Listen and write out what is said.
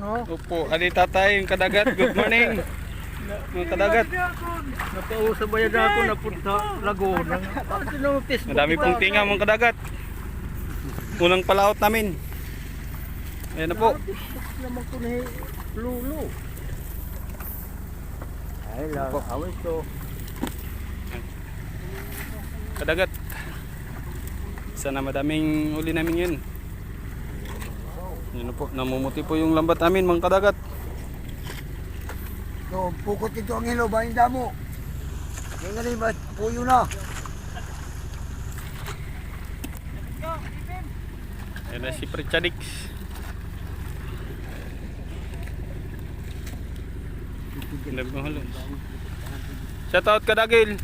no? Opo, ali tatay, yung kadagat. Good morning. Mga kadagat. Napausa ba yan ako napunta Laguna? Madami pong tinga mga kadagat. Unang palaot namin. Ayan na po. Naman ko ni Lulu. Ay lang, awit to. Kadagat. Isa na madaming uli namin yun. Yun na po, namumuti po yung lambat namin mga kadagat. So, pukot ito ang hilo, bahin damo. Kaya nga rin ba, puyo na. Ayan na si Pritchadix. Shout out Kadagil.